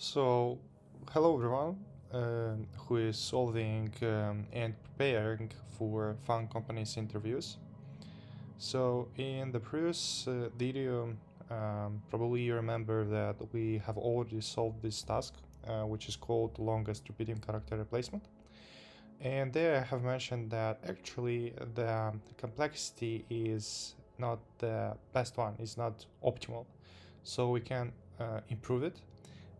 So, hello everyone who is solving and preparing for fun companies interviews. So, in the previous video, probably you remember that we have already solved this task, which is called longest repeating character replacement. And there I have mentioned that actually the complexity is not the best one, it's not optimal. So we can improve it.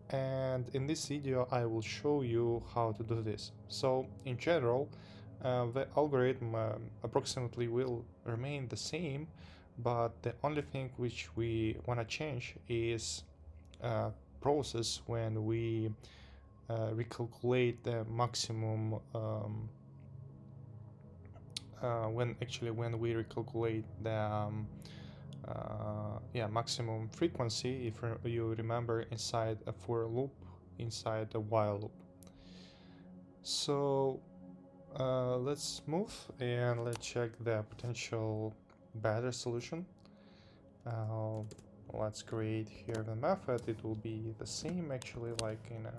And in this video I will show you how to do this. So in general, the algorithm approximately will remain the same, but the only thing which we want to change is process when we recalculate the maximum when we recalculate the maximum frequency, if you remember, inside a for loop, inside a while loop. So let's move and let's check the potential better solution. Let's create here the method. It will be the same actually, like in a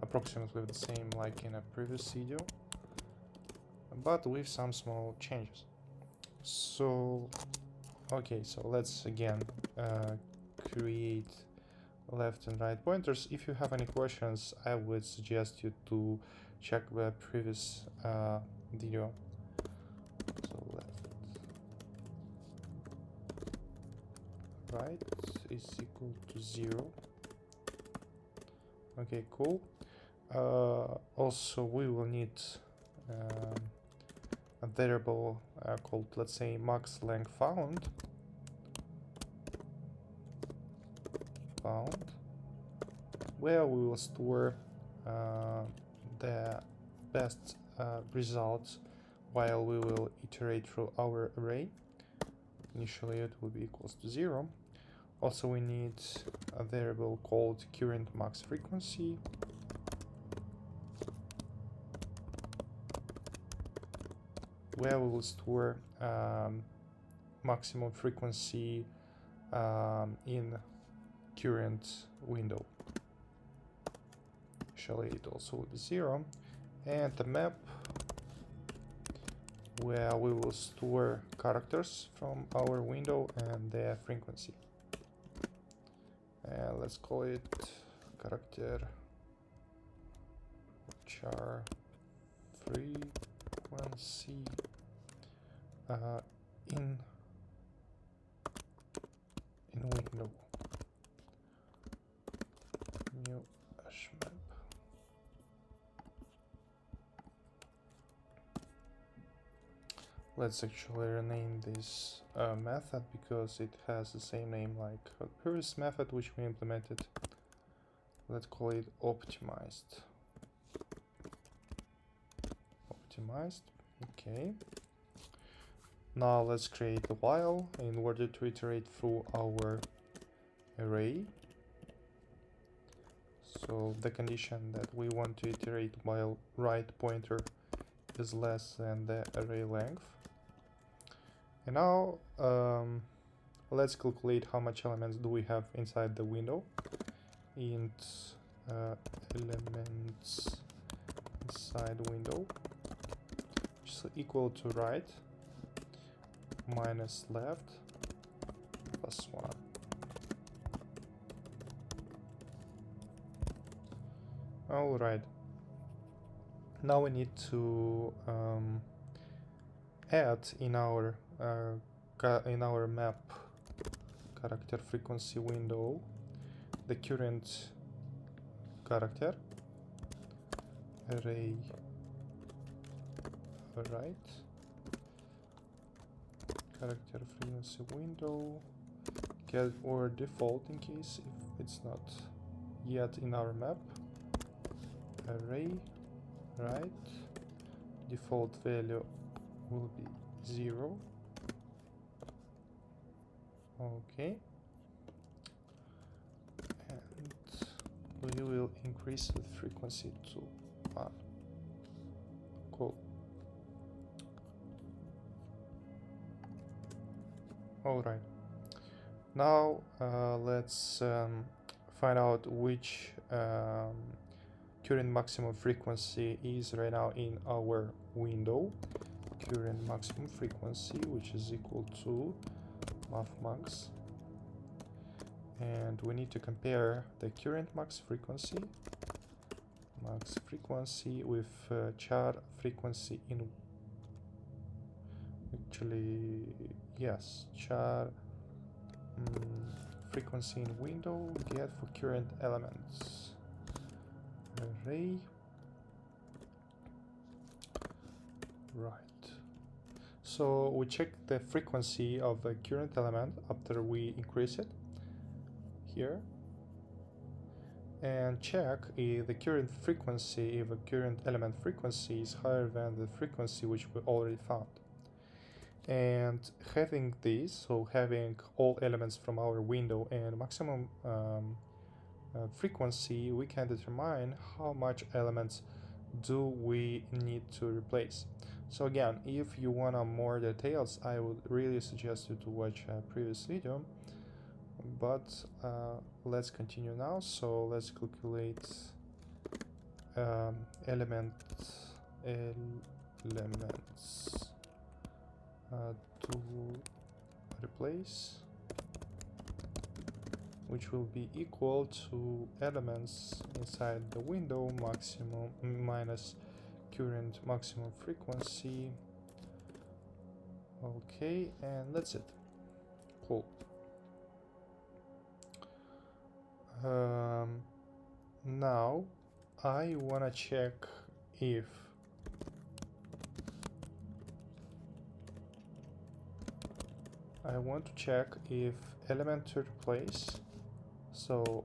approximately the same like in a previous video, but with some small changes. So okay, so let's again create left and right pointers. If you have any questions, I would suggest you to check the previous video. So left, right is equal to 0. Okay, cool. Also, we will need a variable called, let's say, max length found, where we will store the best results while we will iterate through our array. Initially it will be equals to 0. Also we need a variable called current max frequency, where we will store maximum frequency in current window. Initially it also will be 0. And the map, where we will store characters from our window and their frequency. And let's call it character char frequency in window. New HashMap. Let's actually rename this method because it has the same name like the previous method which we implemented. Let's call it optimized. Okay. Now let's create a while in order to iterate through our array. So the condition that we want to iterate while right pointer is less than the array length. And now let's calculate how much elements do we have inside the window. Int elements inside window, which is equal to right minus left plus 1. All right. Now we need to add in our map character frequency window the current character array right character frequency window get or default in case if it's not yet in our map array right default value will be 0. Okay, and we will increase the frequency to 1. Cool. All right. Now let's find out which current maximum frequency is right now in our window. Current maximum frequency, which is equal to max, and we need to compare the current max frequency with char frequency in char frequency in window get for current elements array. Right. So we check the frequency of the current element after we increase it here, and check if the current element frequency is higher than the frequency which we already found. And having this, so having all elements from our window and maximum frequency, we can determine how much elements do we need to replace. So again, if you want more details, I would really suggest you to watch a previous video, but let's continue now. So let's calculate elements to replace, which will be equal to elements inside the window maximum minus current maximum frequency. Okay, and that's it. Cool. Now I wanna check if element to replace, so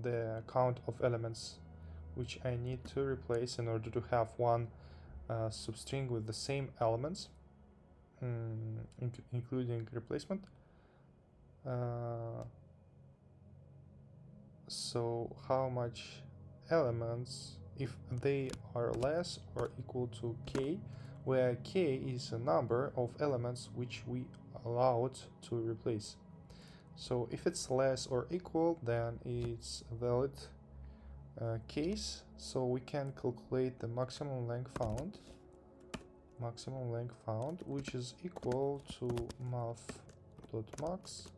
the count of elements which I need to replace in order to have one substring with the same elements, including replacement. So how much elements, if they are less or equal to k, where k is a number of elements which we allowed to replace. So if it's less or equal, then it's a valid case. So we can calculate the maximum length found, which is equal to math.max,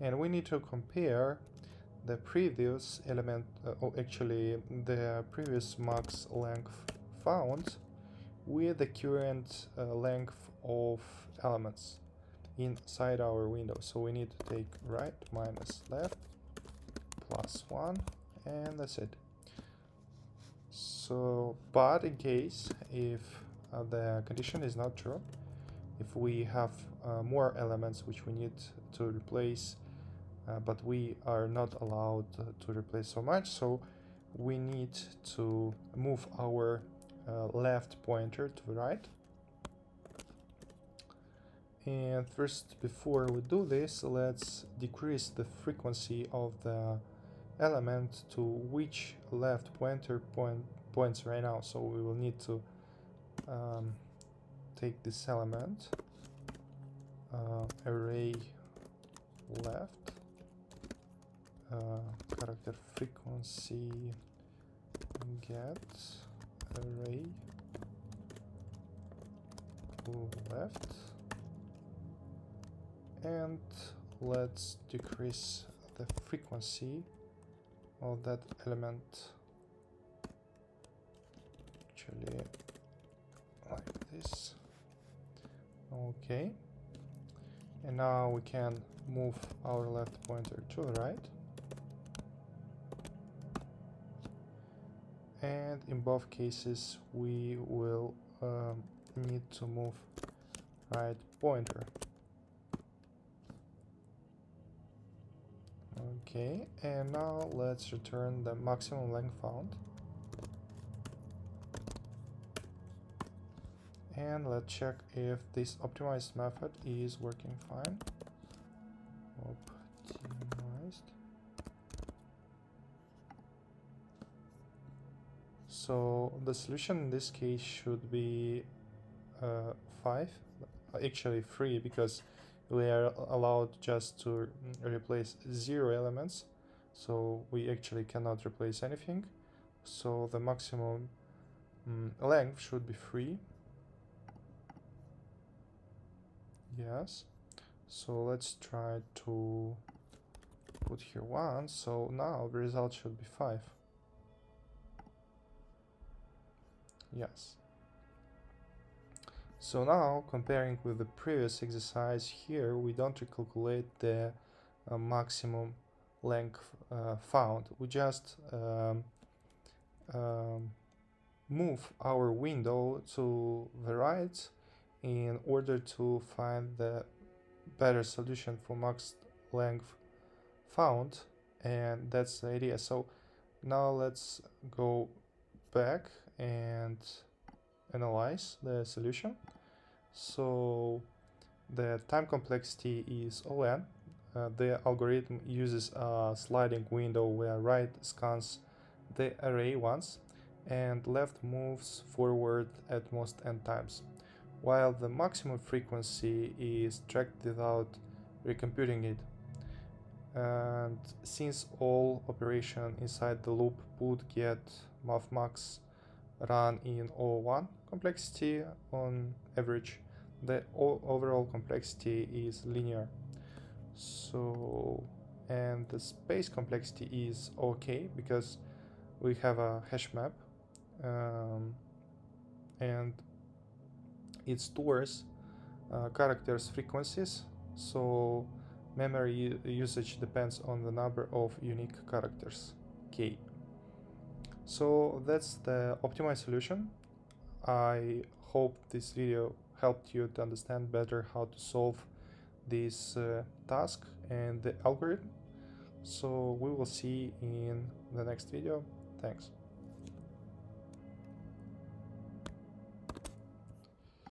and we need to compare the previous element, the previous max length found with the current length of elements inside our window. So we need to take right minus left plus 1, and that's it. So, but in case if the condition is not true, if we have more elements which we need to replace, but we are not allowed to replace so much, so we need to move our left pointer to the right. And first, before we do this, let's decrease the frequency of the element to which left pointer points right now. So we will need to take this element, array left, character frequency get array left, and let's decrease the frequency of that element, actually like this. Okay, and now we can move our left pointer to the right, and in both cases we will need to move right pointer. Okay, and now let's return the maximum length found, and let's check if this optimized method is working fine. Optimized. So the solution in this case should be 5, actually 3, because we are allowed just to replace 0 elements, so we actually cannot replace anything. So the maximum length should be 3. Yes. So let's try to put here 1. So now the result should be 5. Yes. So now, comparing with the previous exercise, here we don't recalculate the maximum length found. We just move our window to the right in order to find the better solution for max length found, and that's the idea. So now let's go back and analyze the solution. So the time complexity is ON. The algorithm uses a sliding window where right scans the array once and left moves forward at most n times, while the maximum frequency is tracked without recomputing it. And since all operation inside the loop would get mathmax run in O1 complexity on average, the overall complexity is linear. So, and the space complexity is okay because we have a HashMap and it stores characters frequencies, so memory usage depends on the number of unique characters, k. So that's the optimized solution. I hope this video helped you to understand better how to solve this task and the algorithm. So we will see in the next video. Thanks.